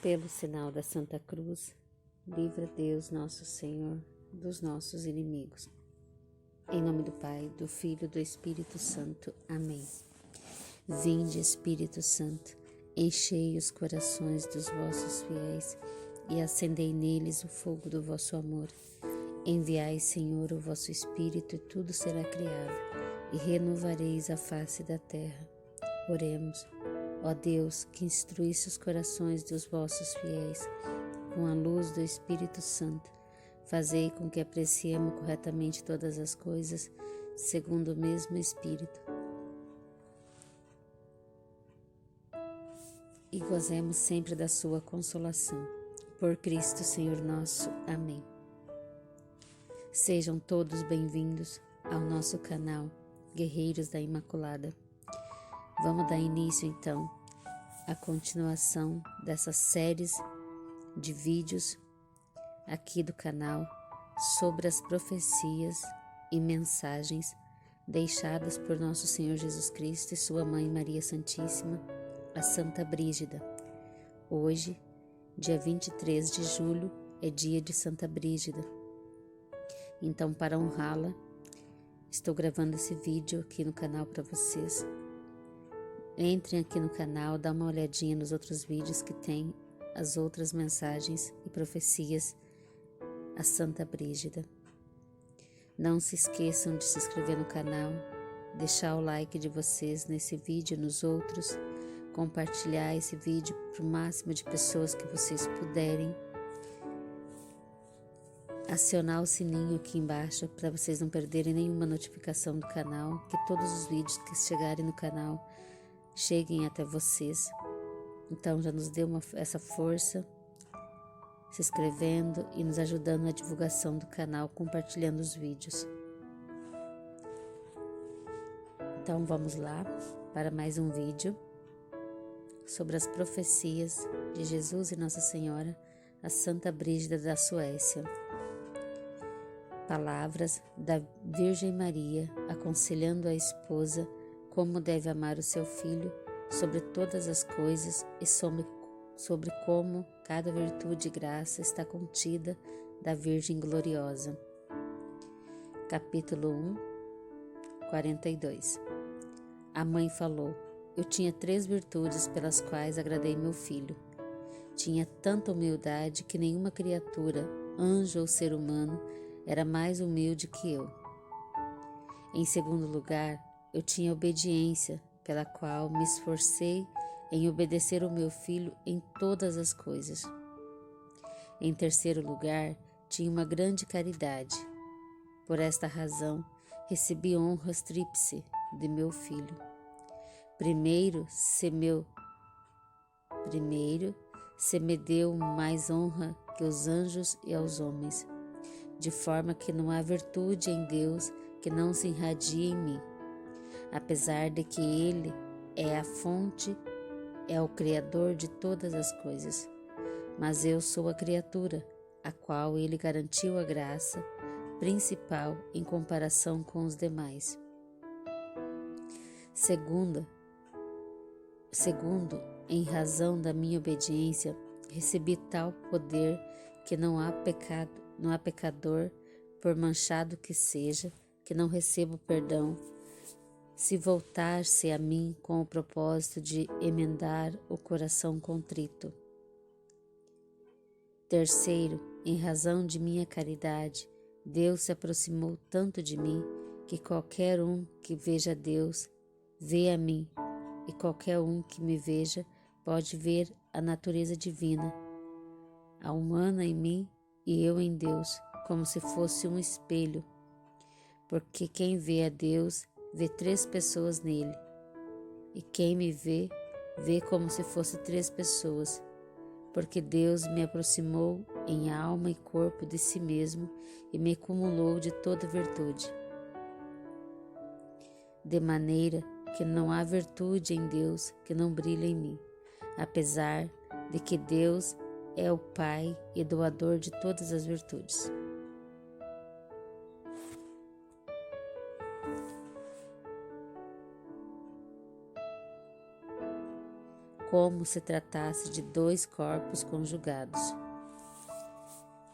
Pelo sinal da Santa Cruz, livra Deus nosso Senhor dos nossos inimigos. Em nome do Pai, do Filho e do Espírito Santo. Amém. Vinde, Espírito Santo, enchei os corações dos vossos fiéis e acendei neles o fogo do vosso amor. Enviai, Senhor, o vosso Espírito, e tudo será criado, e renovareis a face da terra. Oremos. Ó Deus, que instruísse os corações dos vossos fiéis com a luz do Espírito Santo, fazei com que apreciemos corretamente todas as coisas, segundo o mesmo Espírito, e gozemos sempre da sua consolação. Por Cristo Senhor nosso. Amém. Sejam todos bem-vindos ao nosso canal Guerreiros da Imaculada. Vamos dar início então à continuação dessas séries de vídeos aqui do canal sobre as profecias e mensagens deixadas por nosso Senhor Jesus Cristo e sua Mãe Maria Santíssima, a Santa Brígida. Hoje, dia 23 de julho, é dia de Santa Brígida. Então, para honrá-la, estou gravando esse vídeo aqui no canal para vocês. Entrem aqui no canal, dá uma olhadinha nos outros vídeos que tem as outras mensagens e profecias a Santa Brígida. Não se esqueçam de se inscrever no canal, deixar o like de vocês nesse vídeo e nos outros, compartilhar esse vídeo para o máximo de pessoas que vocês puderem, acionar o sininho aqui embaixo para vocês não perderem nenhuma notificação do canal, que todos os vídeos que chegarem no canal cheguem até vocês. Então já nos dê essa força, se inscrevendo e nos ajudando na divulgação do canal, compartilhando os vídeos. Então vamos lá para mais um vídeo sobre as profecias de Jesus e Nossa Senhora, a Santa Brígida da Suécia. Palavras da Virgem Maria aconselhando a esposa como deve amar o seu filho sobre todas as coisas e sobre como cada virtude e graça está contida da Virgem Gloriosa. Capítulo 1, 42. A mãe falou: eu tinha 3 virtudes pelas quais agradei meu filho. Tinha tanta humildade que nenhuma criatura, anjo ou ser humano, era mais humilde que eu. Em segundo lugar, eu tinha obediência, pela qual me esforcei em obedecer o meu filho em todas as coisas. Em terceiro lugar, tinha uma grande caridade. Por esta razão, recebi honras tríplice de meu filho. Primeiro, se me deu mais honra que os anjos e aos homens, de forma que não há virtude em Deus que não se irradie em mim. Apesar de que Ele é a fonte, é o Criador de todas as coisas. Mas eu sou a criatura, a qual Ele garantiu a graça principal em comparação com os demais. Segundo, em razão da minha obediência, recebi tal poder que não há pecador, por manchado que seja, que não receba perdão, se voltar-se a mim com o propósito de emendar o coração contrito. Terceiro, em razão de minha caridade, Deus se aproximou tanto de mim que qualquer um que veja Deus vê a mim, e qualquer um que me veja pode ver a natureza divina, a humana em mim e eu em Deus, como se fosse um espelho, porque quem vê a Deus vê 3 pessoas nele, e quem me vê, vê como se fosse 3 pessoas, porque Deus me aproximou em alma e corpo de si mesmo e me cumulou de toda virtude. De maneira que não há virtude em Deus que não brilhe em mim, apesar de que Deus é o Pai e doador de todas as virtudes. como se tratasse de dois corpos conjugados.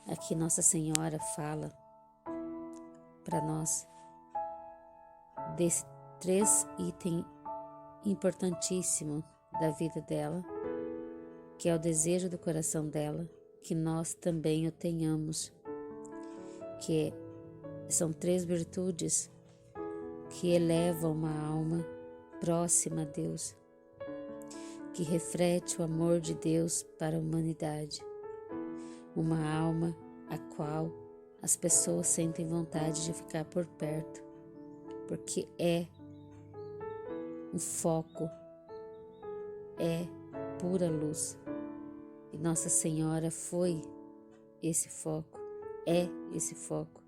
Aqui Nossa Senhora fala para nós desse 3 itens importantíssimos da vida dela, que é o desejo do coração dela, que nós também o tenhamos, que são 3 virtudes que elevam uma alma próxima a Deus, que reflete o amor de Deus para a humanidade, uma alma a qual as pessoas sentem vontade de ficar por perto, porque é um foco, é pura luz. E Nossa Senhora foi esse foco, é esse foco,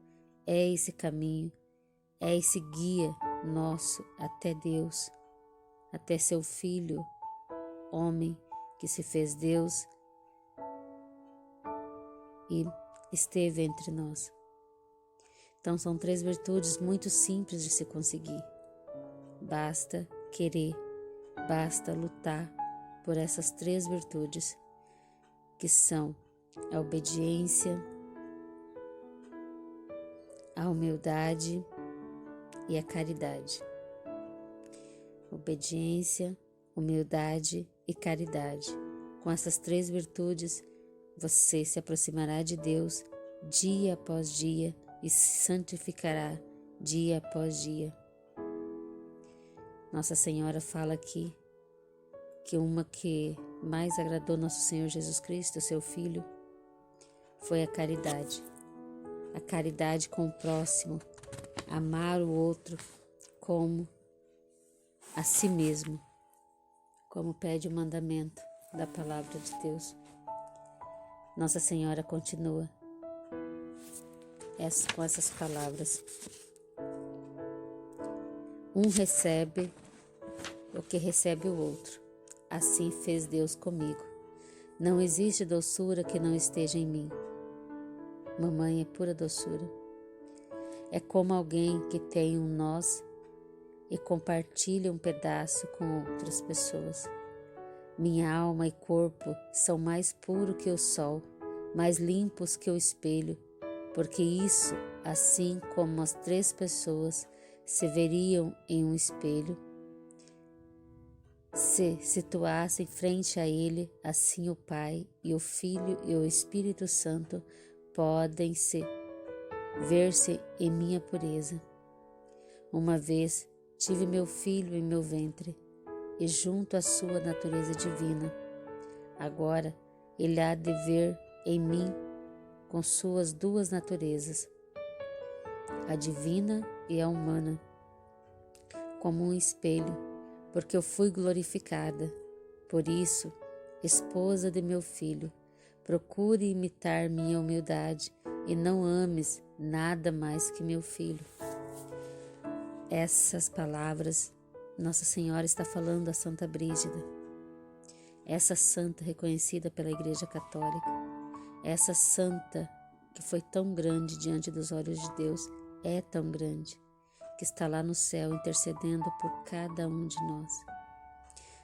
é esse caminho, é esse guia nosso até Deus, até seu Filho, homem que se fez Deus e esteve entre nós. Então são 3 virtudes muito simples de se conseguir. Basta querer, basta lutar por essas 3 virtudes, que são a obediência, a humildade e a caridade. Obediência, humildade e caridade. Com essas 3 virtudes, você se aproximará de Deus dia após dia e se santificará dia após dia. Nossa Senhora fala aqui que uma que mais agradou nosso Senhor Jesus Cristo, seu Filho, foi a caridade. A caridade com o próximo, amar o outro como a si mesmo, como pede o mandamento da palavra de Deus. Nossa Senhora continua com essas palavras: um recebe o que recebe o outro. Assim fez Deus comigo. Não existe doçura que não esteja em mim. Mamãe é pura doçura. É como alguém que tem um nós e compartilha um pedaço com outras pessoas. Minha alma e corpo são mais puros que o sol, mais limpos que o espelho, porque isso, assim como as 3 pessoas se veriam em um espelho, se situassem frente a ele, assim o Pai e o Filho e o Espírito Santo podem ver-se em minha pureza. Uma vez tive meu filho em meu ventre e junto à sua natureza divina. Agora ele há de ver em mim com suas 2 naturezas, a divina e a humana, como um espelho, porque eu fui glorificada. Por isso, esposa de meu filho, procure imitar minha humildade e não ames nada mais que meu filho. Essas palavras Nossa Senhora está falando a Santa Brígida, essa santa reconhecida pela Igreja Católica, essa santa que foi tão grande diante dos olhos de Deus, é tão grande, que está lá no céu intercedendo por cada um de nós.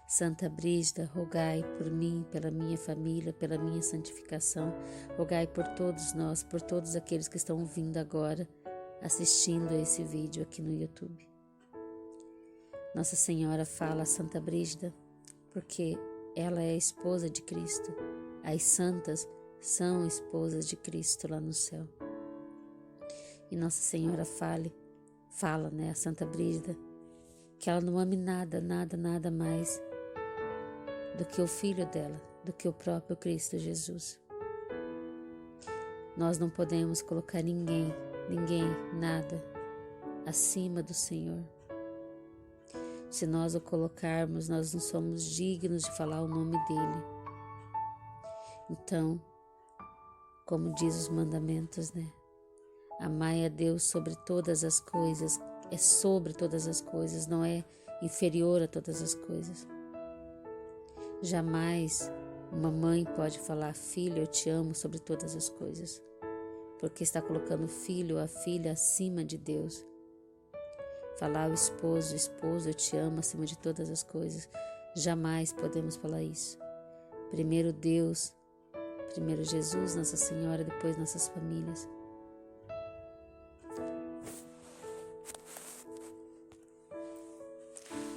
Santa Brígida, rogai por mim, pela minha família, pela minha santificação, rogai por todos nós, por todos aqueles que estão ouvindo agora, assistindo a esse vídeo aqui no YouTube. Nossa Senhora fala a Santa Brígida porque ela é a esposa de Cristo. As santas são esposas de Cristo lá no céu. E Nossa Senhora fala, a Santa Brígida, que ela não ame nada mais do que o Filho dela, do que o próprio Cristo Jesus. Nós não podemos colocar ninguém, nada acima do Senhor. Se nós o colocarmos, nós não somos dignos de falar o nome dele. Então, como diz os mandamentos, amai a Deus sobre todas as coisas, é sobre todas as coisas, não é inferior a todas as coisas. Jamais uma mãe pode falar: filho, eu te amo sobre todas as coisas, porque está colocando o filho ou a filha acima de Deus. Falar ao esposo, eu te amo acima de todas as coisas, Jamais podemos falar isso. Primeiro Deus, primeiro Jesus, Nossa Senhora, depois nossas famílias.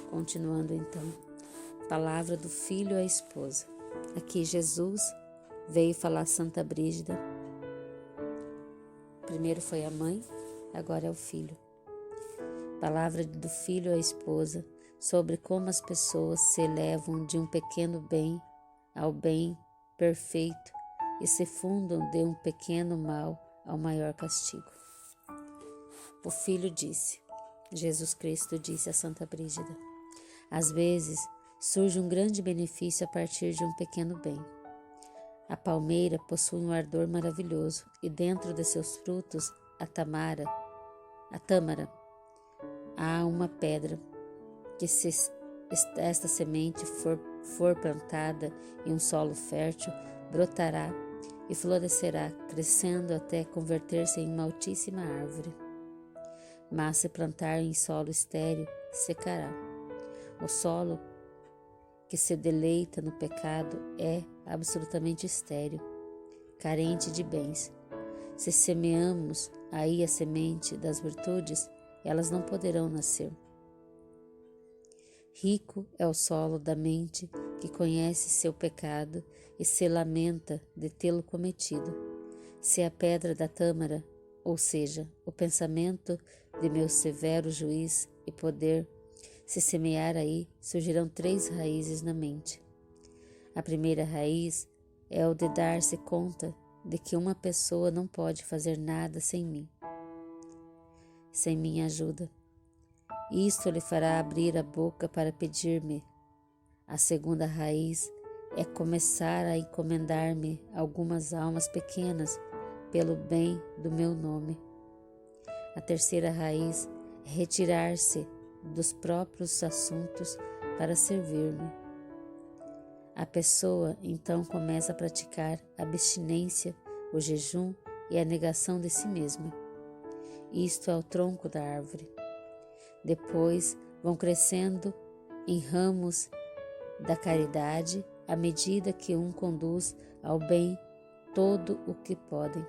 Continuando então, palavra do filho à esposa. Aqui Jesus veio falar a Santa Brígida. Primeiro foi a mãe, agora é o filho. Palavra do filho à esposa sobre como as pessoas se elevam de um pequeno bem ao bem perfeito e se fundam de um pequeno mal ao maior castigo. O filho disse, Jesus Cristo disse a Santa Brígida, às vezes surge um grande benefício a partir de um pequeno bem. A palmeira possui um ardor maravilhoso e dentro de seus frutos, a tâmara, há uma pedra que se esta semente for plantada em um solo fértil, brotará e florescerá, crescendo até converter-se em uma altíssima árvore. Mas se plantar em solo estéril, secará. O solo que se deleita no pecado é absolutamente estéril, carente de bens. Se semeamos aí a semente das virtudes, elas não poderão nascer. Rico é o solo da mente que conhece seu pecado e se lamenta de tê-lo cometido. Se a pedra da tâmara, ou seja, o pensamento de meu severo juiz e poder, se semear aí, surgirão 3 raízes na mente. A primeira raiz é o de dar-se conta de que uma pessoa não pode fazer nada sem mim, sem minha ajuda. Isto lhe fará abrir a boca para pedir-me. A segunda raiz é começar a encomendar-me algumas almas pequenas pelo bem do meu nome. A terceira raiz é retirar-se dos próprios assuntos para servir-me. A pessoa então começa a praticar a abstinência, o jejum e a negação de si mesma. Isto é o tronco da árvore. Depois vão crescendo em ramos da caridade à medida que um conduz ao bem todo o que podem.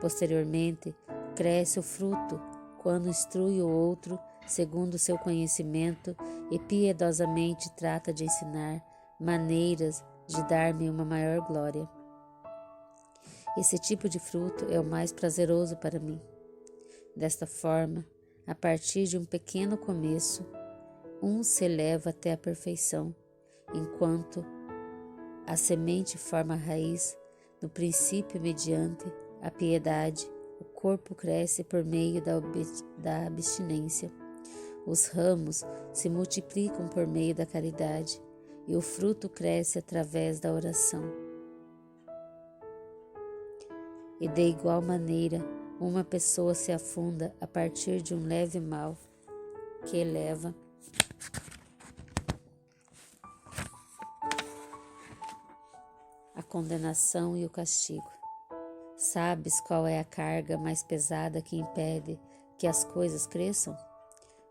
Posteriormente, cresce o fruto quando instrui o outro segundo seu conhecimento e piedosamente trata de ensinar maneiras de dar-me uma maior glória. Esse tipo de fruto é o mais prazeroso para mim. Desta forma, a partir de um pequeno começo, um se eleva até a perfeição, enquanto a semente forma a raiz, no princípio mediante a piedade, o corpo cresce por meio da abstinência, os ramos se multiplicam por meio da caridade e o fruto cresce através da oração. E de igual maneira, uma pessoa se afunda a partir de um leve mal que eleva a condenação e o castigo. Sabes qual é a carga mais pesada que impede que as coisas cresçam?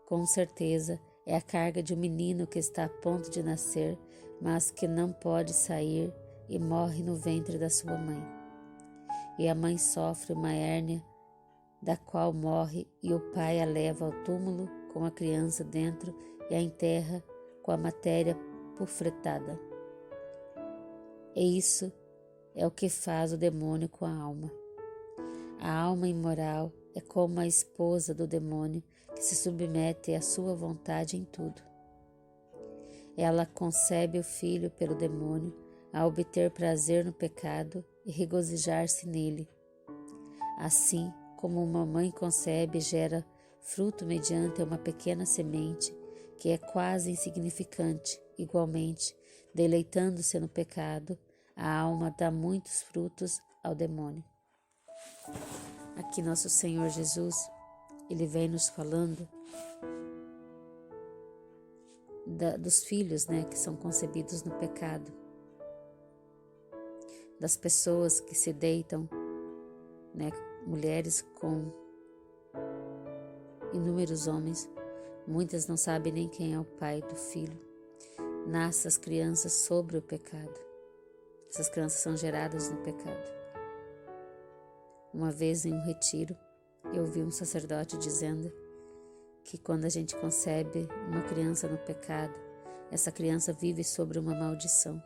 Com certeza é a carga de um menino que está a ponto de nascer, mas que não pode sair e morre no ventre da sua mãe. E a mãe sofre uma hérnia da qual morre, e o pai a leva ao túmulo com a criança dentro e a enterra com a matéria pulfretada. E isso é o que faz o demônio com a alma. A alma imoral é como a esposa do demônio que se submete à sua vontade em tudo. Ela concebe o filho pelo demônio a obter prazer no pecado e regozijar-se nele. Assim como uma mãe concebe e gera fruto mediante uma pequena semente que é quase insignificante, igualmente, deleitando-se no pecado, a alma dá muitos frutos ao demônio. Aqui nosso Senhor Jesus, Ele vem nos falando dos filhos, que são concebidos no pecado, das pessoas que se deitam, mulheres com inúmeros homens, muitas não sabem nem quem é o pai do filho, nascem as crianças sobre o pecado. Essas crianças são geradas no pecado. Uma vez em um retiro, eu ouvi um sacerdote dizendo que quando a gente concebe uma criança no pecado, essa criança vive sobre uma maldição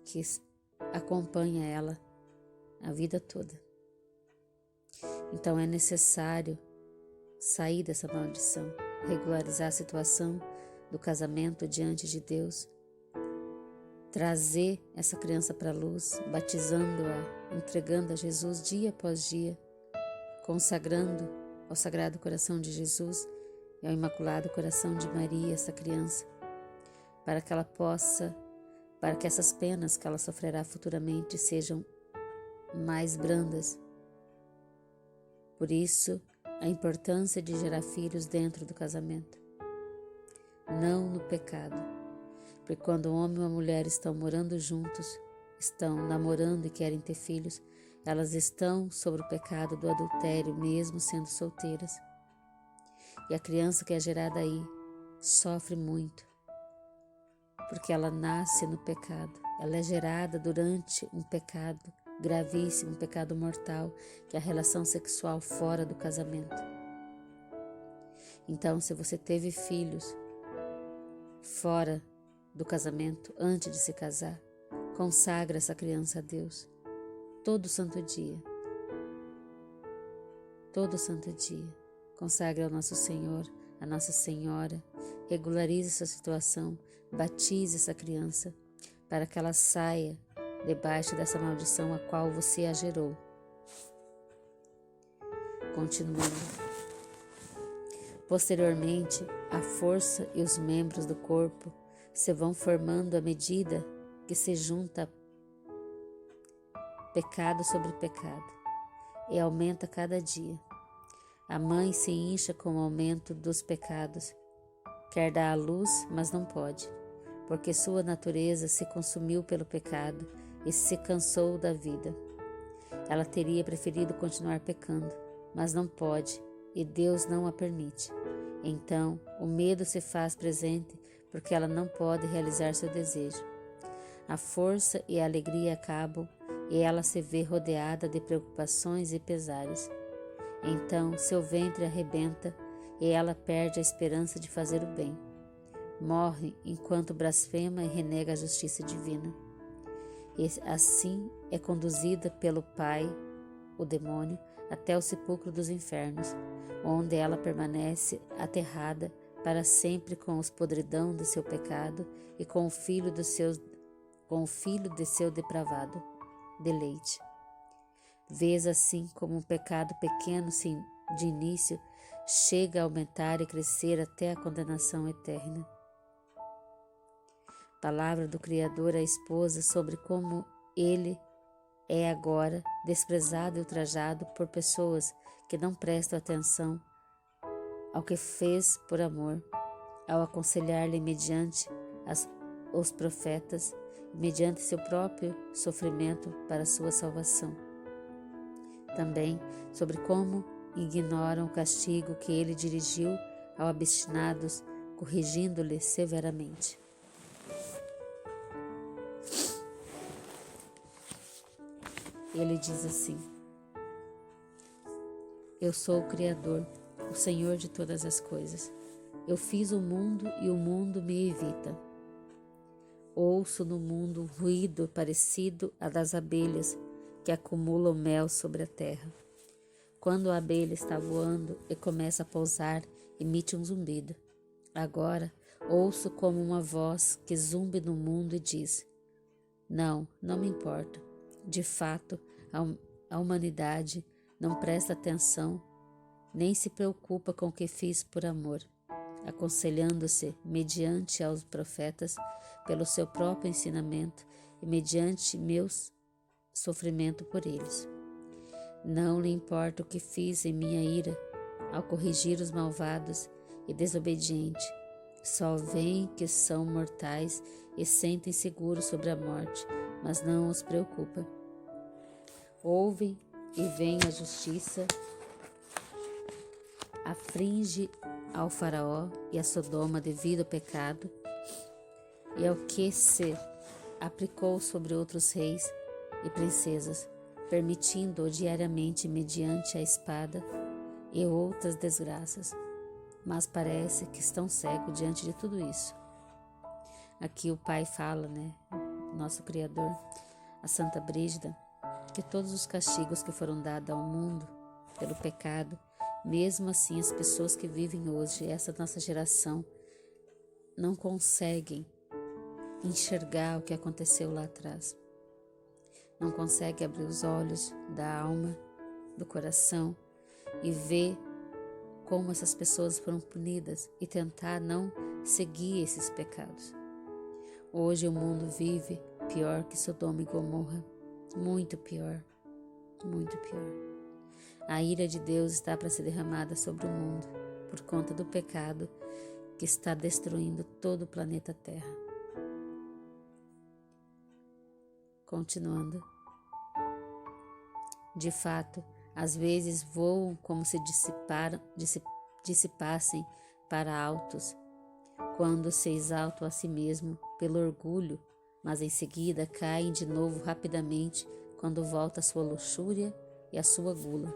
que acompanha ela a vida toda. Então é necessário sair dessa maldição, regularizar a situação do casamento diante de Deus, trazer essa criança para a luz, batizando-a, entregando a Jesus dia após dia, consagrando ao Sagrado Coração de Jesus e ao Imaculado Coração de Maria essa criança, para que essas penas que ela sofrerá futuramente sejam mais brandas. Por isso, a importância de gerar filhos dentro do casamento, não no pecado. Porque quando um homem e uma mulher estão morando juntos, estão namorando e querem ter filhos, elas estão sobre o pecado do adultério, mesmo sendo solteiras. E a criança que é gerada aí sofre muito, porque ela nasce no pecado. Ela é gerada durante um pecado gravíssimo, um pecado mortal, que é a relação sexual fora do casamento. Então, se você teve filhos fora do casamento, antes de se casar, consagra essa criança a Deus, todo santo dia. Todo santo dia. Consagre ao nosso Senhor, a Nossa Senhora, regularize essa situação, batize essa criança, para que ela saia debaixo dessa maldição a qual você a gerou. Continuando. Posteriormente, a força e os membros do corpo se vão formando à medida que se junta pecado sobre pecado e aumenta cada dia. A mãe se incha com o aumento dos pecados, quer dar à luz, mas não pode, porque sua natureza se consumiu pelo pecado e se cansou da vida. Ela teria preferido continuar pecando, mas não pode, e Deus não a permite. Então, o medo se faz presente porque ela não pode realizar seu desejo. A força e a alegria acabam e ela se vê rodeada de preocupações e pesares. Então, seu ventre arrebenta e ela perde a esperança de fazer o bem. Morre enquanto blasfema e renega a justiça divina. E assim é conduzida pelo pai, o demônio, até o sepulcro dos infernos, onde ela permanece aterrada para sempre com os podridão de seu pecado e com o filho de seu depravado deleite. Vês assim como um pecado pequeno de início chega a aumentar e crescer até a condenação eterna. Palavra do Criador à esposa sobre como ele é agora desprezado e ultrajado por pessoas que não prestam atenção ao que fez por amor, ao aconselhar-lhe mediante os profetas, mediante seu próprio sofrimento para sua salvação. Também sobre como ignoram o castigo que ele dirigiu aos obstinados, corrigindo-lhe severamente. Ele diz assim: eu sou o Criador, o Senhor de todas as coisas. Eu fiz o mundo e o mundo me evita. Ouço no mundo ruído parecido a das abelhas que acumulam mel sobre a terra. Quando a abelha está voando e começa a pousar, emite um zumbido. Agora ouço como uma voz que zumbe no mundo e diz: não me importa. De fato, a humanidade não presta atenção, nem se preocupa com o que fiz por amor, aconselhando-se mediante aos profetas, pelo seu próprio ensinamento e mediante meu sofrimento por eles. Não lhe importa o que fiz em minha ira, ao corrigir os malvados e desobedientes. Só veem que são mortais e sentem seguros sobre a morte, mas não os preocupa. Ouvem e veem a justiça, aflige ao Faraó e a Sodoma devido ao pecado, e ao que se aplicou sobre outros reis e princesas, permitindo-o diariamente mediante a espada e outras desgraças. Mas parece que estão cegos diante de tudo isso. Aqui o Pai fala, nosso Criador, a Santa Brígida, que todos os castigos que foram dados ao mundo pelo pecado, mesmo assim as pessoas que vivem hoje, essa nossa geração, não conseguem enxergar o que aconteceu lá atrás. Não conseguem abrir os olhos da alma, do coração e ver como essas pessoas foram punidas e tentar não seguir esses pecados. Hoje o mundo vive pior que Sodoma e Gomorra, muito pior, muito pior. A ira de Deus está para ser derramada sobre o mundo por conta do pecado que está destruindo todo o planeta Terra. Continuando. De fato, às vezes voam como se dissipassem para altos, quando se exaltam a si mesmo pelo orgulho, mas em seguida caem de novo rapidamente quando volta a sua luxúria e a sua gula.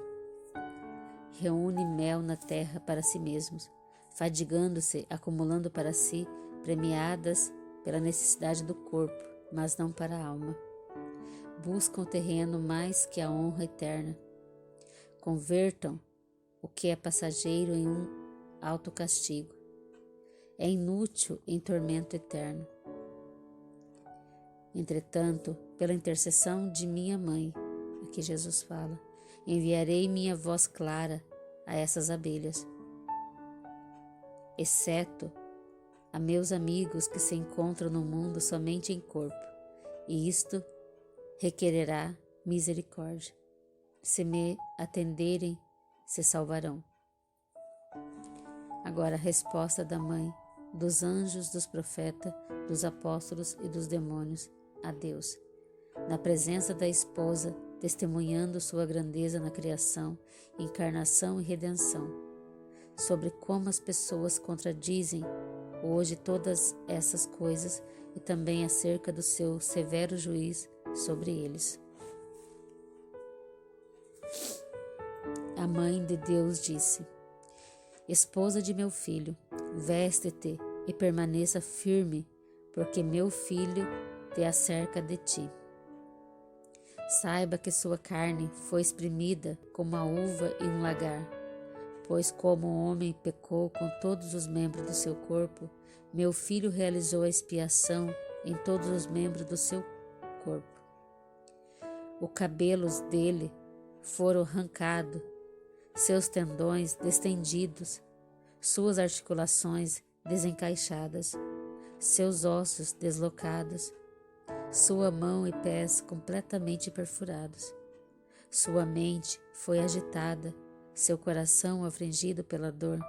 Reúne mel na terra para si mesmos, fadigando-se, acumulando para si premiadas pela necessidade do corpo, mas não para a alma. Buscam o terreno mais que a honra eterna. Convertam o que é passageiro em um alto castigo. É inútil em tormento eterno. Entretanto, pela intercessão de minha mãe, aqui Jesus fala, enviarei minha voz clara a essas abelhas, exceto a meus amigos que se encontram no mundo somente em corpo, e isto requererá misericórdia. Se me atenderem, se salvarão. Agora a resposta da mãe, dos anjos, dos profetas, dos apóstolos e dos demônios a Deus, na presença da esposa, testemunhando sua grandeza na criação, encarnação e redenção, sobre como as pessoas contradizem hoje todas essas coisas e também acerca do seu severo juízo sobre eles. A mãe de Deus disse: Esposa de meu filho, veste-te e permaneça firme, porque meu filho te acerca de ti. Saiba que sua carne foi exprimida como a uva em um lagar, pois como o homem pecou com todos os membros do seu corpo, meu filho realizou a expiação em todos os membros do seu corpo. Os cabelos dele foram arrancados, seus tendões distendidos, suas articulações desencaixadas, seus ossos deslocados, sua mão e pés completamente perfurados. Sua mente foi agitada, seu coração afligido pela dor,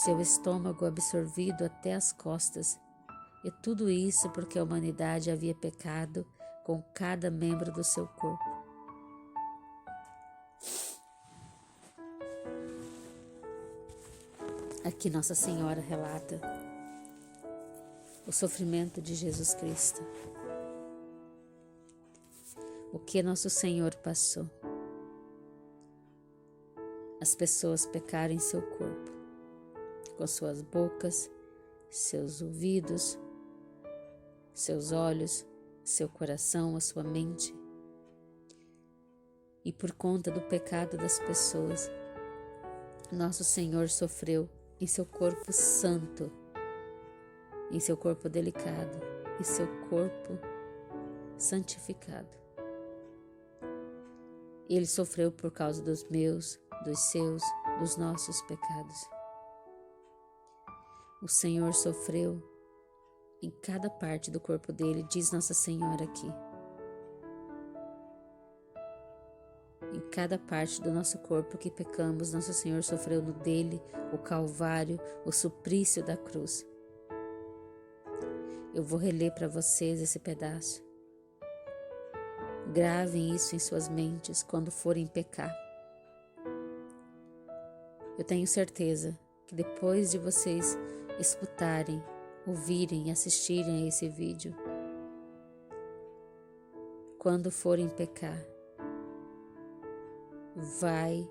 seu estômago absorvido até as costas, e tudo isso porque a humanidade havia pecado com cada membro do seu corpo. Aqui Nossa Senhora relata o sofrimento de Jesus Cristo, o que Nosso Senhor passou. As pessoas pecaram em seu corpo, com suas bocas, seus ouvidos, seus olhos, seu coração, a sua mente. E por conta do pecado das pessoas, Nosso Senhor sofreu em seu corpo santo, em seu corpo delicado, em seu corpo santificado. Ele sofreu por causa dos meus, dos seus, dos nossos pecados. O Senhor sofreu em cada parte do corpo dele, diz Nossa Senhora aqui. Em cada parte do nosso corpo que pecamos, Nosso Senhor sofreu no dele o calvário, o suplício da cruz. Eu vou reler para vocês esse pedaço. Gravem isso em suas mentes quando forem pecar. Eu tenho certeza que depois de vocês escutarem, ouvirem e assistirem a esse vídeo, quando forem pecar, vai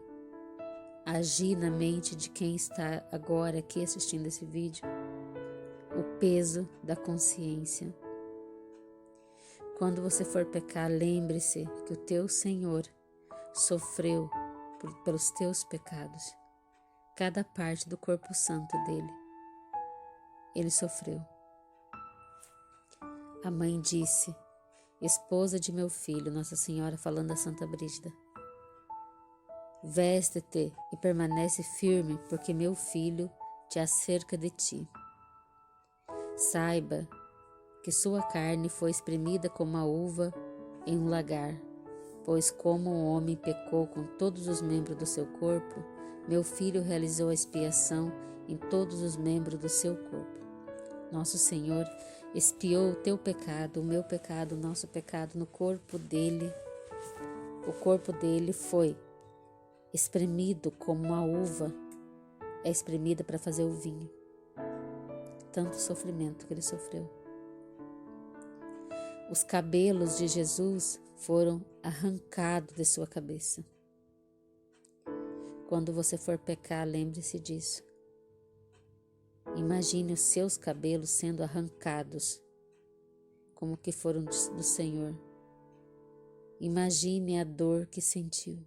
agir na mente de quem está agora aqui assistindo esse vídeo o peso da consciência. Quando você for pecar, lembre-se que o teu Senhor sofreu pelos teus pecados. Cada parte do corpo santo dele, ele sofreu. A mãe disse: esposa de meu filho, Nossa Senhora falando a Santa Brígida, veste-te e permanece firme, porque meu filho te acerca de ti. Saiba que sua carne foi espremida como a uva em um lagar, pois como o homem pecou com todos os membros do seu corpo, meu filho realizou a expiação em todos os membros do seu corpo. Nosso Senhor expiou o teu pecado, o meu pecado, o nosso pecado no corpo dele. O corpo dele foi espremido como uma uva é espremida para fazer o vinho. Tanto sofrimento que ele sofreu. Os cabelos de Jesus foram arrancados de sua cabeça. Quando você for pecar, lembre-se disso. Imagine os seus cabelos sendo arrancados, como que foram do Senhor. Imagine a dor que sentiu.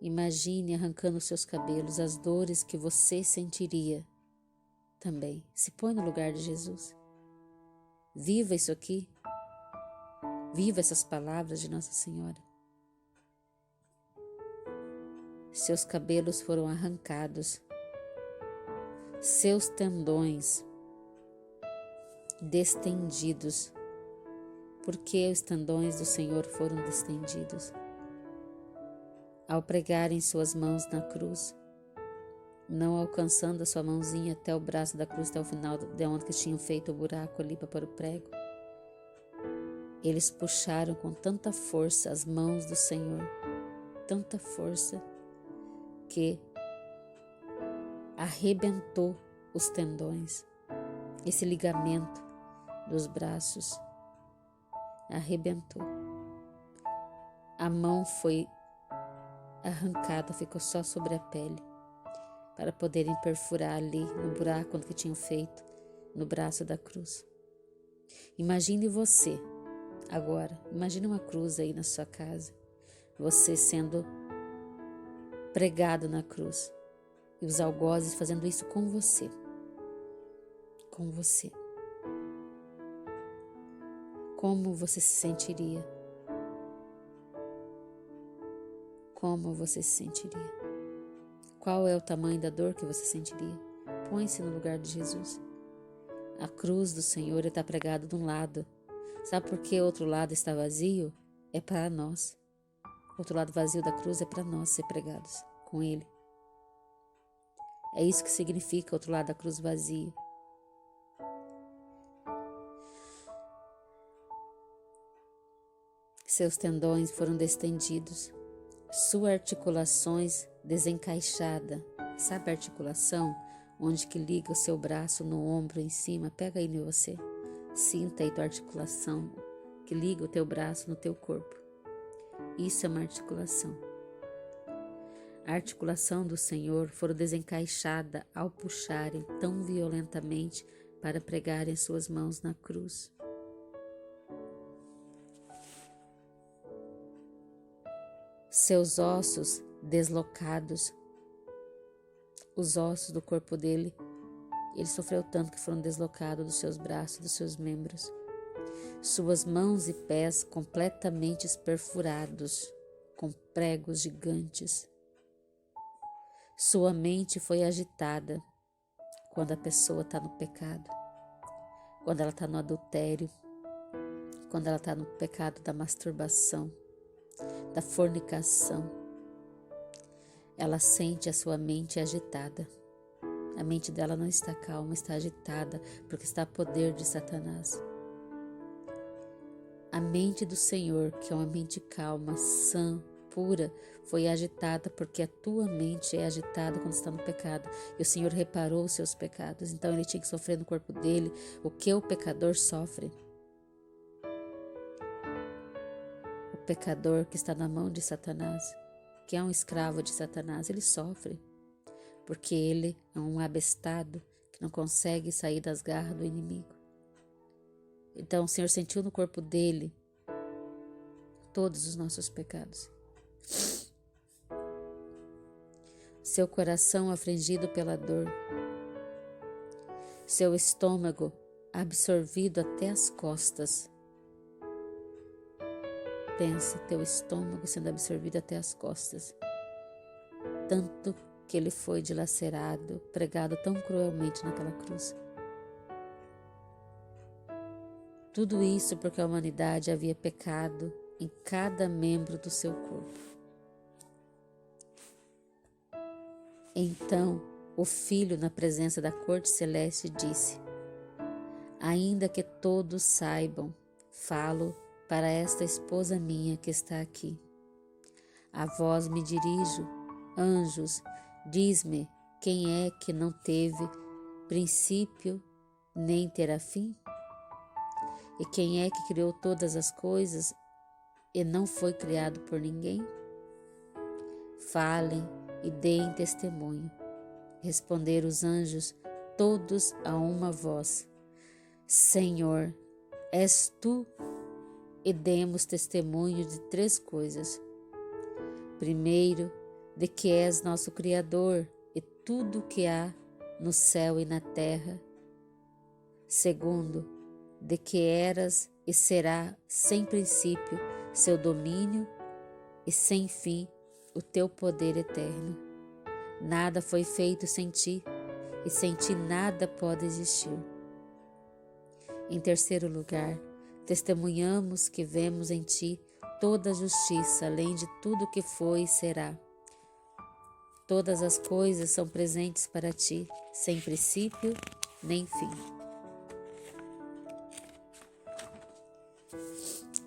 Imagine arrancando os seus cabelos, as dores que você sentiria também. Se põe no lugar de Jesus. Viva isso aqui. Viva essas palavras de Nossa Senhora. Seus cabelos foram arrancados. Seus tendões destendidos. Por que os tendões do Senhor foram destendidos? Ao pregarem suas mãos na cruz, não alcançando a sua mãozinha até o braço da cruz, até o final de onde que tinham feito o buraco ali para pôr o prego, eles puxaram com tanta força as mãos do Senhor, tanta força que arrebentou os tendões, esse ligamento dos braços arrebentou. A mão foi arrancada, ficou só sobre a pele, para poderem perfurar ali no buraco que tinham feito no braço da cruz. Imagine você agora, imagine uma cruz aí na sua casa, você sendo pregado na cruz e os algozes fazendo isso com você. Com você. Como você se sentiria? Como você se sentiria? Qual é o tamanho da dor que você sentiria? Põe-se no lugar de Jesus. A cruz do Senhor está pregada de um lado. Sabe por que o outro lado está vazio? É para nós. O outro lado vazio da cruz é para nós ser pregados com Ele. É isso que significa o outro lado da cruz vazio. Seus tendões foram destendidos, suas articulações desencaixada. Sabe a articulação onde que liga o seu braço no ombro em cima? Pega aí em você. Sinta aí tua articulação que liga o teu braço no teu corpo. Isso é uma articulação. A articulação do Senhor foram desencaixada ao puxarem tão violentamente para pregarem suas mãos na cruz. Seus ossos deslocados, os ossos do corpo dele, ele sofreu tanto que foram deslocados dos seus braços, dos seus membros. Suas mãos e pés completamente perfurados com pregos gigantes. Sua mente foi agitada quando a pessoa está no pecado, quando ela está no adultério, quando ela está no pecado da masturbação, da fornicação. Ela sente a sua mente agitada. A mente dela não está calma, está agitada, porque está a poder de Satanás. A mente do Senhor, que é uma mente calma, sã, pura foi agitada, porque a tua mente é agitada quando está no pecado. E o Senhor reparou os seus pecados. Então ele tinha que sofrer no corpo dele o que o pecador sofre. O pecador que está na mão de Satanás, que é um escravo de Satanás, ele sofre, porque ele é um abestado que não consegue sair das garras do inimigo. Então o Senhor sentiu no corpo dele todos os nossos pecados. Seu coração afligido pela dor, seu estômago absorvido até as costas. Pensa, teu estômago sendo absorvido até as costas. Tanto que ele foi dilacerado, pregado tão cruelmente naquela cruz. Tudo isso porque a humanidade havia pecado em cada membro do seu corpo. Então, o Filho, na presença da corte celeste, disse: ainda que todos saibam, falo para esta esposa minha que está aqui. A vós me dirijo, anjos, diz-me quem é que não teve princípio nem terá fim? E quem é que criou todas as coisas e não foi criado por ninguém? Falem e deem testemunho. Responderam os anjos, todos a uma voz: Senhor, és tu, e demos testemunho de 3 coisas. Primeiro, de que és nosso Criador e tudo o que há no céu e na terra. Segundo, de que eras e será sem princípio seu domínio e sem fim o teu poder eterno. Nada foi feito sem ti, e sem ti nada pode existir. Em terceiro lugar, testemunhamos que vemos em ti toda a justiça, além de tudo que foi e será. Todas as coisas são presentes para ti, sem princípio nem fim.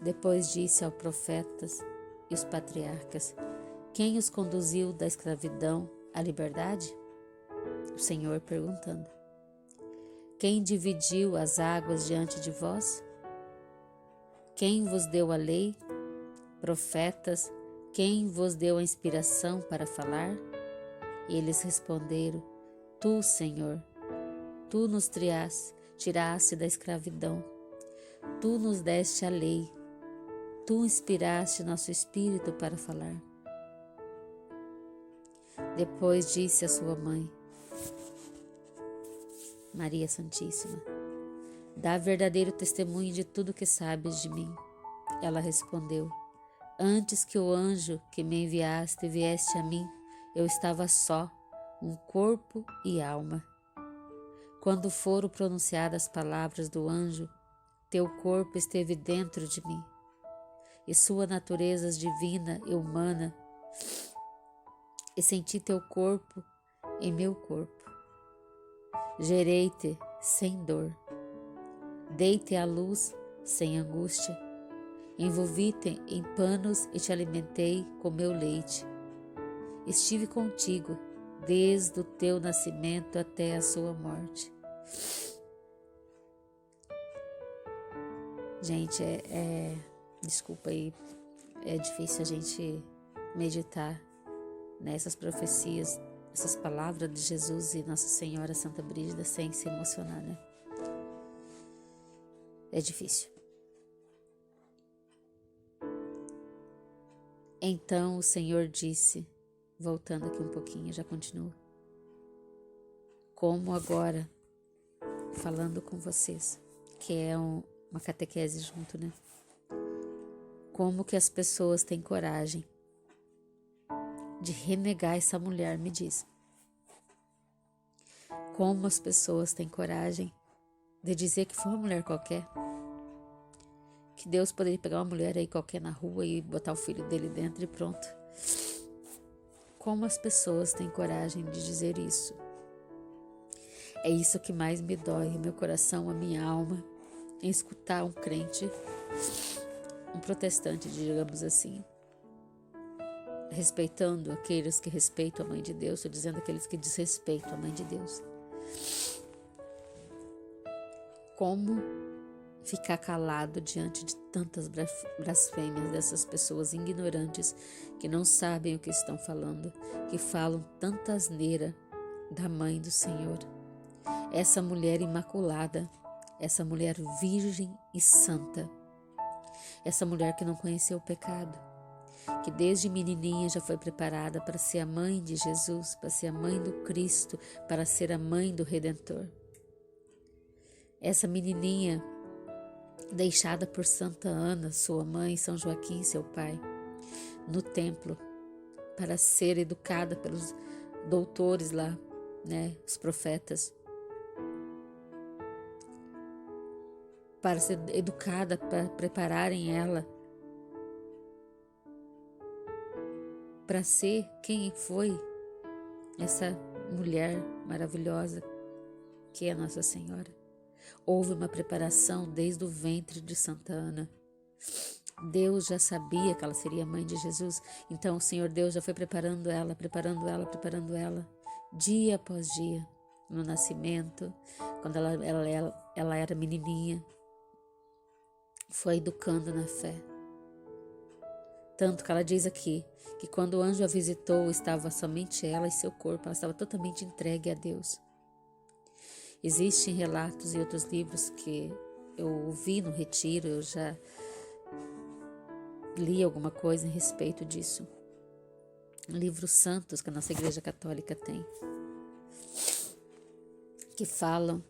Depois disse aos profetas e os patriarcas: quem os conduziu da escravidão à liberdade? O Senhor perguntando: quem dividiu as águas diante de vós? Quem vos deu a lei? Profetas, quem vos deu a inspiração para falar? E eles responderam: tu, Senhor, tu nos tiraste da escravidão, tu nos deste a lei, tu inspiraste nosso espírito para falar. Depois disse a sua mãe, Maria Santíssima: dá verdadeiro testemunho de tudo que sabes de mim. Ela respondeu: antes que o anjo que me enviaste viesse a mim, eu estava só, um corpo e alma. Quando foram pronunciadas as palavras do anjo, teu corpo esteve dentro de mim, e sua natureza divina e humana, e senti teu corpo em meu corpo. Gerei-te sem dor, dei-te à luz sem angústia, envolvi-te em panos e te alimentei com meu leite. Estive contigo desde o teu nascimento até a sua morte. Gente, desculpa aí, é difícil a gente meditar nessas profecias, essas palavras de Jesus e Nossa Senhora Santa Brígida sem se emocionar, né? É difícil. Então o Senhor disse, voltando aqui um pouquinho, já continua. Como agora, falando com vocês, que é uma catequese junto, né? Como que as pessoas têm coragem de renegar essa mulher, me diz. Como as pessoas têm coragem de dizer que foi uma mulher qualquer, que Deus poderia pegar uma mulher aí qualquer na rua e botar o filho dele dentro e pronto. Como as pessoas têm coragem de dizer isso? É isso que mais me dói, o meu coração, a minha alma, em escutar um crente, um protestante, digamos assim, respeitando aqueles que respeitam a Mãe de Deus, estou dizendo aqueles que desrespeitam a Mãe de Deus. Como ficar calado diante de tantas blasfêmias dessas pessoas ignorantes que não sabem o que estão falando, que falam tanta asneira da Mãe do Senhor? Essa mulher imaculada, essa mulher virgem e santa, essa mulher que não conheceu o pecado, que desde menininha já foi preparada para ser a mãe de Jesus, para ser a mãe do Cristo, para ser a mãe do Redentor. Essa menininha deixada por Santa Ana, sua mãe, São Joaquim, seu pai, no templo, para ser educada pelos doutores lá, os profetas, para ser educada, para prepararem ela para ser quem foi essa mulher maravilhosa que é Nossa Senhora. Houve uma preparação desde o ventre de Santa Ana. Deus já sabia que ela seria mãe de Jesus, então o Senhor Deus já foi preparando ela, dia após dia, no nascimento, quando ela era menininha, foi educando na fé. Tanto que ela diz aqui, que quando o anjo a visitou, estava somente ela e seu corpo, ela estava totalmente entregue a Deus. Existem relatos em outros livros que eu ouvi no retiro, eu já li alguma coisa a respeito disso. Livros santos que a nossa Igreja Católica tem, que falam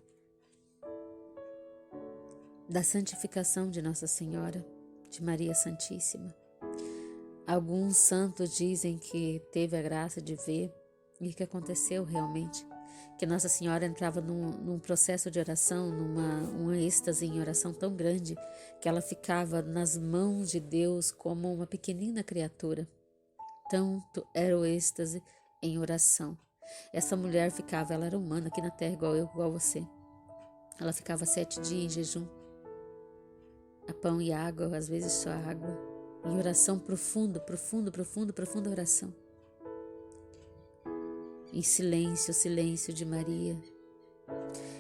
da santificação de Nossa Senhora, de Maria Santíssima. Alguns santos dizem que teve a graça de ver e que aconteceu realmente, que Nossa Senhora entrava num processo de oração, uma êxtase em oração tão grande, que ela ficava nas mãos de Deus como uma pequenina criatura. Tanto era o êxtase em oração. Essa mulher ficava, ela era humana aqui na terra, igual eu, igual você. Ela ficava 7 dias em jejum, a pão e água, às vezes só água, em oração profunda oração. Em silêncio, o silêncio de Maria.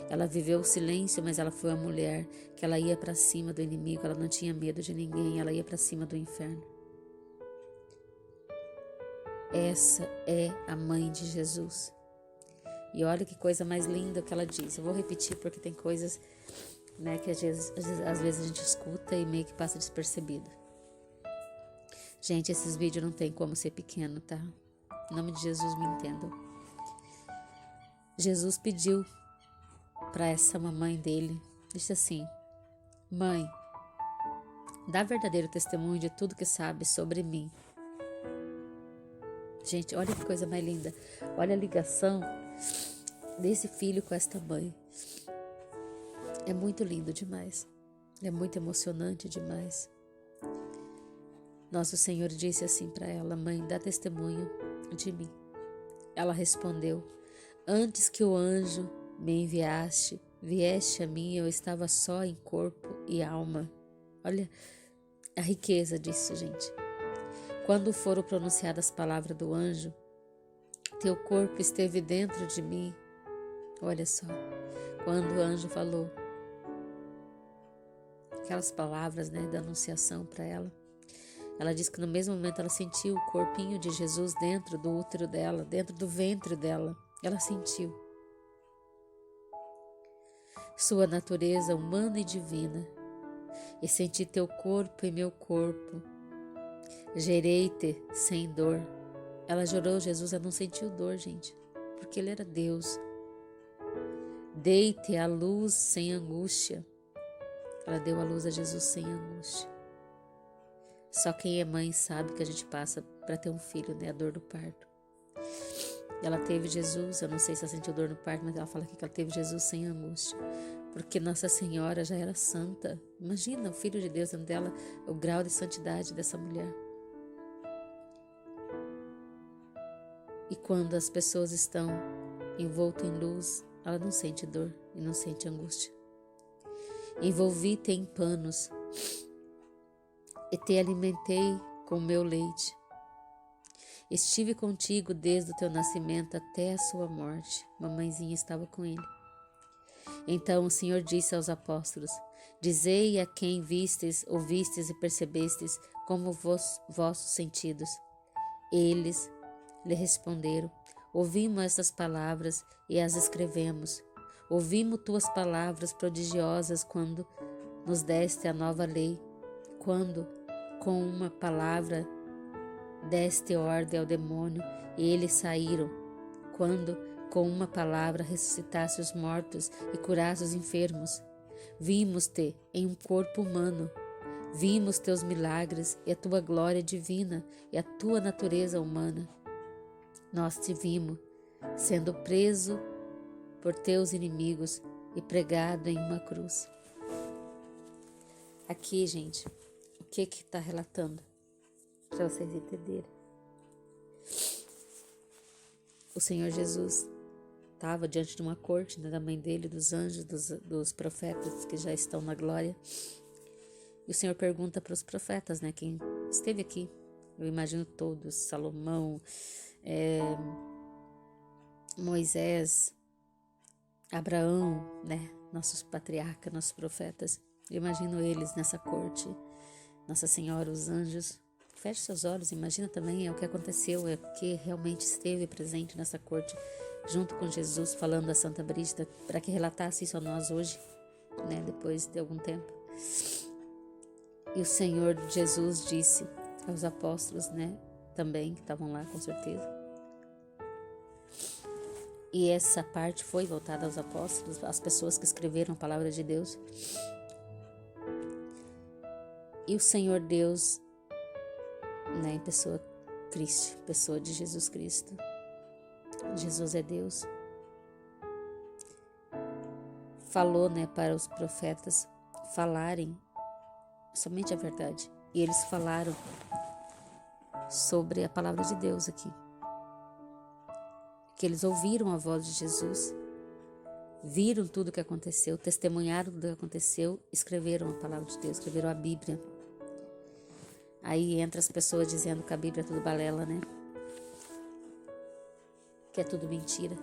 Ela viveu o silêncio, mas ela foi uma mulher que ela ia para cima do inimigo, ela não tinha medo de ninguém, ela ia para cima do inferno. Essa é a mãe de Jesus. E olha que coisa mais linda que ela diz. Eu vou repetir porque tem coisas, que às vezes a gente escuta e meio que passa despercebido. Gente, esses vídeos não tem como ser pequeno, tá? Em nome de Jesus, me entendam. Jesus pediu para essa mamãe dele, disse assim: Mãe, dá verdadeiro testemunho de tudo que sabe sobre mim. Gente, olha que coisa mais linda. Olha a ligação desse filho com esta mãe. É muito lindo demais. É muito emocionante demais. Nosso Senhor disse assim para ela: Mãe, dá testemunho de mim. Ela respondeu: Antes que o anjo me vieste a mim, eu estava só em corpo e alma. Olha a riqueza disso, gente. Quando foram pronunciadas as palavras do anjo, teu corpo esteve dentro de mim. Olha só, quando o anjo falou aquelas palavras, da anunciação para ela, ela disse que no mesmo momento ela sentiu o corpinho de Jesus dentro do útero dela, dentro do ventre dela. Ela sentiu sua natureza humana e divina. E senti teu corpo e meu corpo. Gerei-te sem dor. Ela gerou Jesus, ela não sentiu dor, gente, porque ele era Deus. Dei-te a luz sem angústia. Ela deu a luz a Jesus sem angústia. Só quem é mãe sabe que a gente passa para ter um filho, a dor do parto. Ela teve Jesus, eu não sei se ela sentiu dor no parto, mas ela fala aqui que ela teve Jesus sem angústia, porque Nossa Senhora já era santa. Imagina o Filho de Deus dentro dela, o grau de santidade dessa mulher. E quando as pessoas estão envoltas em luz, ela não sente dor e não sente angústia. Envolvi-te em panos e te alimentei com meu leite. Estive contigo desde o teu nascimento até a sua morte. Mamãezinha estava com ele. Então o Senhor disse aos apóstolos: Dizei a quem vistes, ouvistes e percebestes como vossos sentidos. Eles lhe responderam: Ouvimos estas palavras e as escrevemos. Ouvimos tuas palavras prodigiosas quando nos deste a nova lei, quando com uma palavra deste ordem ao demônio e eles saíram, quando com uma palavra ressuscitaste os mortos e curaste os enfermos. Vimos-te em um corpo humano, vimos teus milagres e a tua glória divina e a tua natureza humana. Nós te vimos sendo preso por teus inimigos e pregado em uma cruz. Aqui, gente, o que está relatando? Para vocês entenderem. O Senhor Jesus estava diante de uma corte, né, da mãe dele, dos anjos, dos profetas que já estão na glória. E o Senhor pergunta para os profetas, né, quem esteve aqui, eu imagino todos, Salomão, Moisés, Abraão, né, nossos patriarcas, nossos profetas. Eu imagino eles nessa corte, Nossa Senhora, os anjos. Feche seus olhos, imagina também o que aconteceu, é que realmente esteve presente nessa corte, junto com Jesus, falando a Santa Brígida, para que relatasse isso a nós hoje, né, depois de algum tempo. E o Senhor Jesus disse aos apóstolos, né, também, que estavam lá com certeza. E essa parte foi voltada aos apóstolos, às pessoas que escreveram a palavra de Deus. E o Senhor Deus, né, em pessoa Cristo, pessoa de Jesus Cristo. Jesus é Deus. Falou, né, para os profetas falarem somente a verdade. E eles falaram sobre a palavra de Deus aqui. Que eles ouviram a voz de Jesus, viram tudo o que aconteceu, testemunharam tudo o que aconteceu, escreveram a palavra de Deus, escreveram a Bíblia. Aí entra as pessoas dizendo que a Bíblia é tudo balela, né? Que é tudo mentira.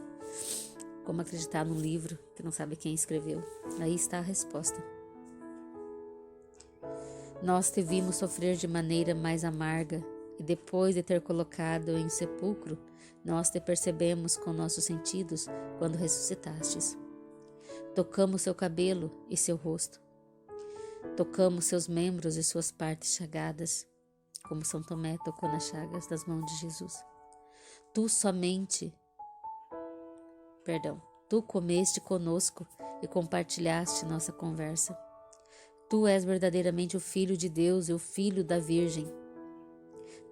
Como acreditar num livro que não sabe quem escreveu? Aí está a resposta. Nós te vimos sofrer de maneira mais amarga, e depois de ter colocado em sepulcro, nós te percebemos com nossos sentidos quando ressuscitastes. Tocamos seu cabelo e seu rosto. Tocamos seus membros e suas partes chagadas, como São Tomé tocou nas chagas das mãos de Jesus. Tu comeste conosco e compartilhaste nossa conversa. Tu és verdadeiramente o Filho de Deus e o Filho da Virgem.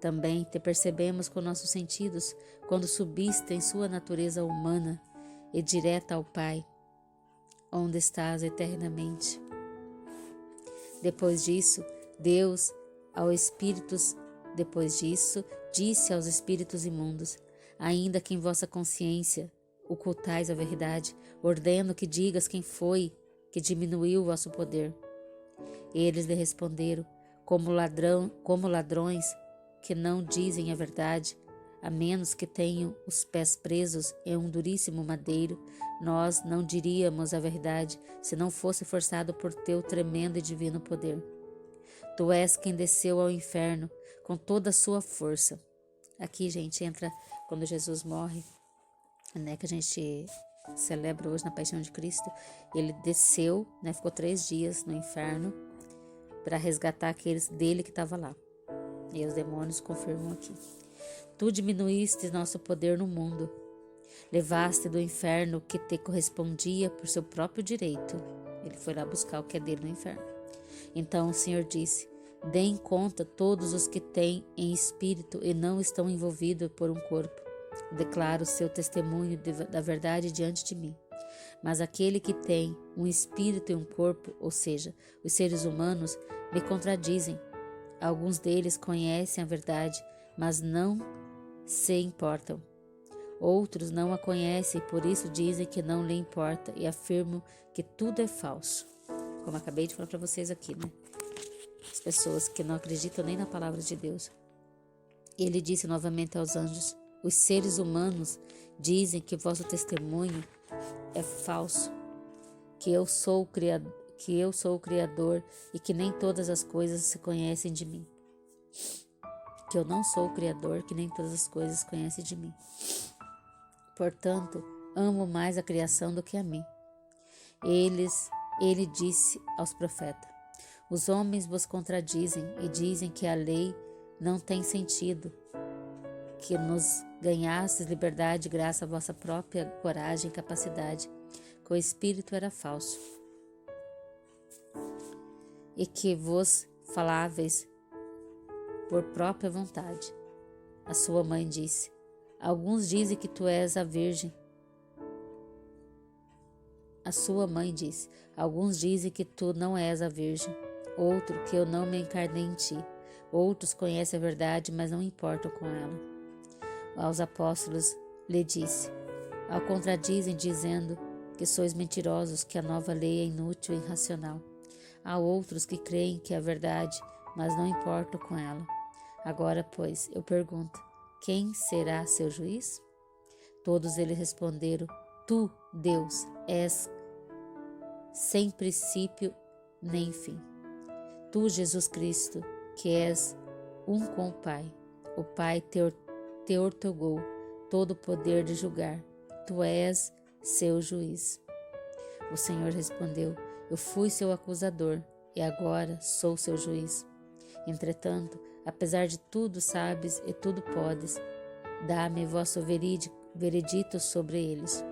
Também te percebemos com nossos sentidos quando subiste em sua natureza humana e direta ao Pai, onde estás eternamente. Depois disso, disse aos espíritos imundos: ainda que em vossa consciência ocultais a verdade, ordeno que digas quem foi que diminuiu o vosso poder. Eles lhe responderam: como ladrões que não dizem a verdade, a menos que tenham os pés presos em um duríssimo madeiro, nós não diríamos a verdade se não fosse forçado por teu tremendo e divino poder. Tu és quem desceu ao inferno com toda a sua força. Aqui, gente, entra quando Jesus morre, né, que a gente celebra hoje na Paixão de Cristo. Ele desceu, né, ficou 3 dias no inferno para resgatar aqueles dele que estavam lá. E os demônios confirmam aqui. Tu diminuíste nosso poder no mundo. Levaste do inferno o que te correspondia por seu próprio direito. Ele foi lá buscar o que é dele no inferno. Então o Senhor disse: deem conta todos os que têm em espírito e não estão envolvidos por um corpo. Declaro o seu testemunho da verdade diante de mim. Mas aquele que tem um espírito e um corpo, ou seja, os seres humanos, me contradizem. Alguns deles conhecem a verdade, mas não se importam. Outros não a conhecem e por isso dizem que não lhe importa e afirmam que tudo é falso. Como acabei de falar para vocês aqui, né? As pessoas que não acreditam nem na palavra de Deus. Ele disse novamente aos anjos: os seres humanos dizem que vosso testemunho é falso, que eu sou o Criador e que nem todas as coisas se conhecem de mim. Que eu não sou o Criador, que nem todas as coisas conhecem de mim. Portanto, amo mais a criação do que a mim. Ele disse aos profetas: os homens vos contradizem e dizem que a lei não tem sentido, que nos ganhastes liberdade graças à vossa própria coragem e capacidade, que o Espírito era falso, e que vos faláveis por própria vontade. A sua mãe disse: alguns dizem que tu és a Virgem. A sua mãe disse: alguns dizem que tu não és a Virgem, outro que eu não me encarnei em ti, outros conhecem a verdade, mas não importam com ela. Aos apóstolos lhe disse: ao contradizem, dizendo que sois mentirosos, que a nova lei é inútil e irracional. Há outros que creem que é verdade, mas não importam com ela. Agora, pois, eu pergunto: quem será seu juiz? Todos eles responderam: tu, Deus, és sem princípio nem fim. Tu, Jesus Cristo, que és um com o Pai. O Pai te outorgou todo o poder de julgar. Tu és seu juiz. O Senhor respondeu: eu fui seu acusador e agora sou seu juiz. Entretanto, apesar de tudo sabes e tudo podes, dá-me vosso veredito sobre eles.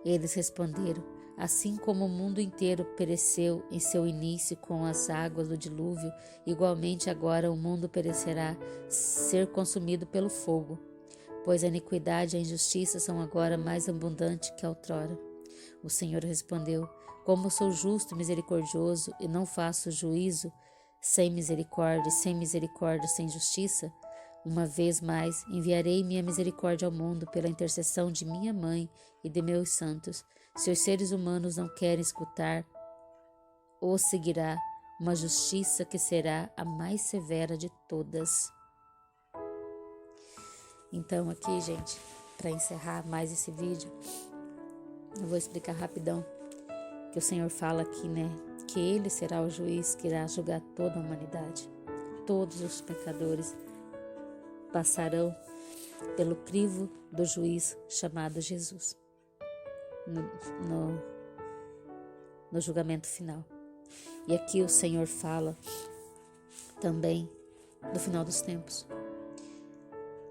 Eles responderam: assim como o mundo inteiro pereceu em seu início com as águas do dilúvio, igualmente agora o mundo perecerá, ser consumido pelo fogo, pois a iniquidade e a injustiça são agora mais abundantes que outrora. O Senhor respondeu: como sou justo e misericordioso e não faço juízo sem misericórdia, sem justiça, uma vez mais enviarei minha misericórdia ao mundo pela intercessão de minha mãe e de meus santos. Se os seres humanos não querem escutar, ou seguirá uma justiça que será a mais severa de todas. Então aqui, gente, para encerrar mais esse vídeo, eu vou explicar rapidão que o Senhor fala aqui, né? Que Ele será o juiz que irá julgar toda a humanidade. Todos os pecadores passarão pelo crivo do juiz chamado Jesus no julgamento final. E aqui o Senhor fala também do final dos tempos,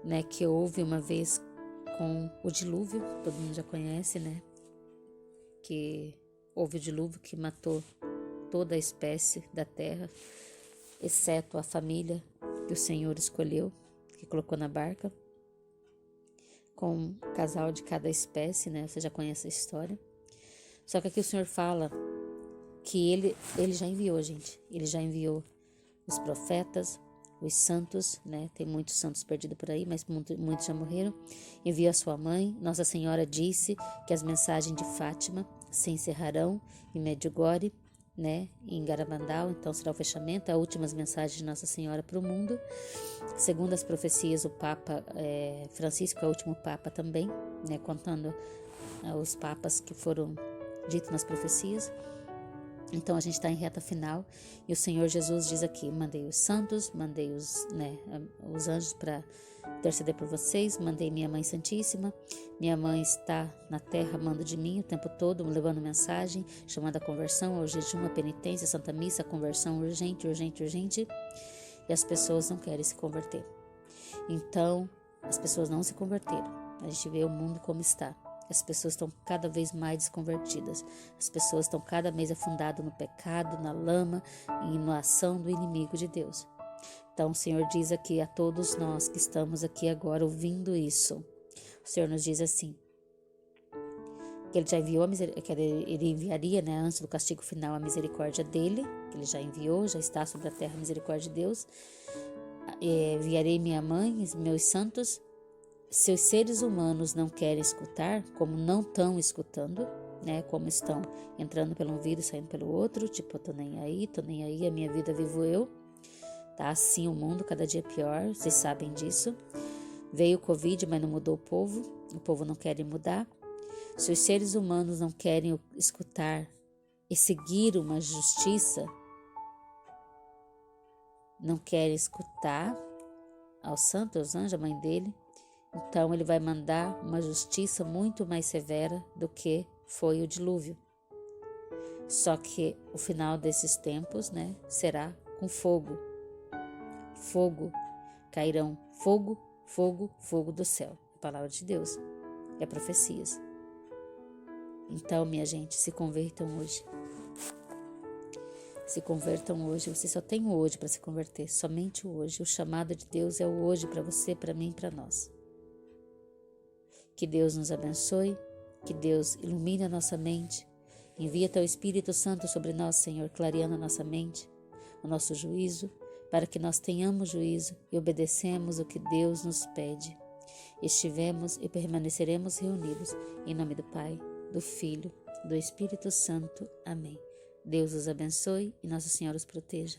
né, que houve uma vez com o dilúvio, todo mundo já conhece, né, que houve o dilúvio que matou toda a espécie da terra, exceto a família que o Senhor escolheu, que colocou na barca, com um casal de cada espécie, né? Você já conhece a história. Só que aqui o Senhor fala que ele já enviou, gente. Ele já enviou os profetas, os santos, né? Tem muitos santos perdidos por aí, mas muitos já morreram. Enviou a sua mãe. Nossa Senhora disse que as mensagens de Fátima se encerrarão em Medjugorje, né, em Garabandal, então será o fechamento, as últimas mensagens de Nossa Senhora para o mundo. Segundo as profecias, o Papa Francisco é o último Papa também, né, contando os papas que foram ditos nas profecias. Então a gente está em reta final e o Senhor Jesus diz aqui: mandei os santos, mandei os anjos para interceder por vocês, mandei minha Mãe Santíssima. Minha mãe está na terra amando de mim o tempo todo, levando mensagem, chamando a conversão, ao jejum, a penitência, a Santa Missa, a conversão urgente, urgente, urgente. E as pessoas não querem se converter. Então, as pessoas não se converteram. A gente vê o mundo como está. As pessoas estão cada vez mais desconvertidas. As pessoas estão cada vez afundadas no pecado, na lama e na ação do inimigo de Deus. Então o Senhor diz aqui a todos nós que estamos aqui agora ouvindo isso. O Senhor nos diz assim, que Ele já enviou que Ele enviaria, né, antes do castigo final, a misericórdia dEle, que Ele já enviou, já está sobre a terra a misericórdia de Deus. Enviarei minha mãe e meus santos. Se os seres humanos não querem escutar, como não estão escutando, né, como estão entrando pelo um ouvido e saindo pelo outro, tipo, tô nem aí, a minha vida vivo eu. Tá assim o mundo, cada dia pior, vocês sabem disso. Veio o Covid, mas não mudou o povo não quer mudar. Se os seres humanos não querem escutar e seguir uma justiça, não querem escutar ao santo, aos anjos, a mãe dele, então ele vai mandar uma justiça muito mais severa do que foi o dilúvio. Só que o final desses tempos, né, será com fogo. Fogo, cairão fogo, fogo, fogo do céu. A palavra de Deus, é profecias. Então, minha gente, se convertam hoje. Se convertam hoje. Você só tem o hoje para se converter, somente o hoje. O chamado de Deus é o hoje para você, para mim, para nós. Que Deus nos abençoe, que Deus ilumine a nossa mente. Envia teu Espírito Santo sobre nós, Senhor, clareando a nossa mente, o nosso juízo, para que nós tenhamos juízo e obedecemos o que Deus nos pede. Estivemos e permaneceremos reunidos, em nome do Pai, do Filho, do Espírito Santo. Amém. Deus os abençoe e Nossa Senhora os proteja.